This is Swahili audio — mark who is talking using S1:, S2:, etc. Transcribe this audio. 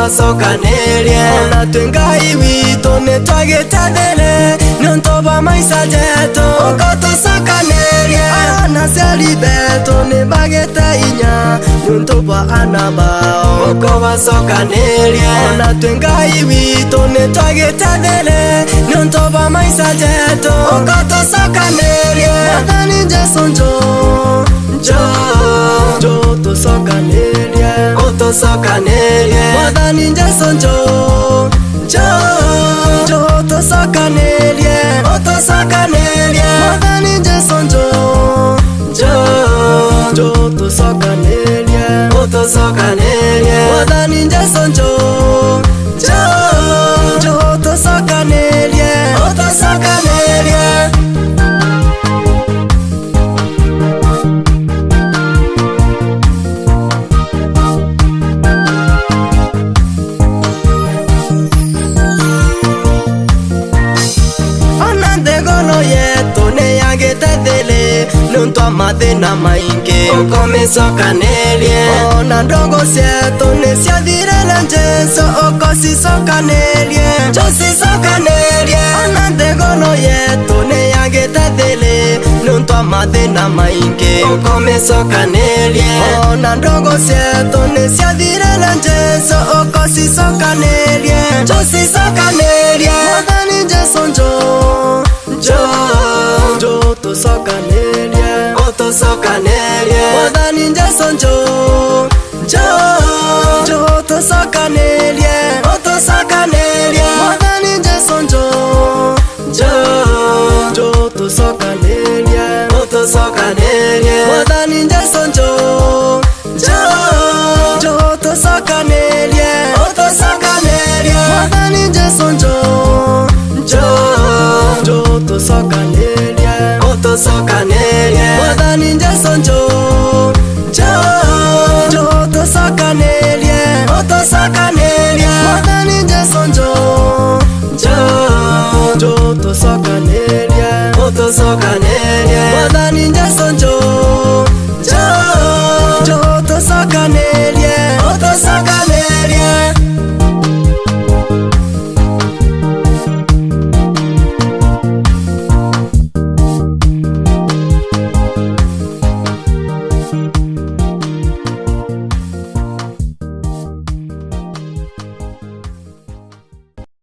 S1: basokanerie ona twengai wito netwagetadele nontoba maisa jeto okotosokanerie ana selibeto nebageta inya nontoba anabao okobasokanerie ona twengai wito netwagetadele nontoba maisa jeto okotosokanerie madani jesonjo jo tosokanerie otosokanerie madani jesonjo jo tosokanerie otosokanerie madani jesonjo jo tosokanerie otosokanerie madani jesonjo jo tosokanerie otosokanerie nuntu amathina maingi ukomicokanerie ona ndogo cietu niciathirele Jesu ukocicokanerie tucicokanerie ona nthiguru yetu niyagite thili nuntu amathina maingi ukomicokanerie ona ndogo cietu niciathirele Jesu ukocicokanerie tucicokanerie mwathani Jesu jo tosokanerie otosokanerie mwathani Jesu jo tosokanerie otosokanerie mwathani Jesu jo tosokanerie otosokanerie mwathani Jesu jo tosokanerie otosokanerie mwathani Jesu jo tosokanerie otosokanerie mwathani Jesu jo tosokanerie otosokanerie mwathani Jesu jo tosokanerie otosokanerie mwathani Jesu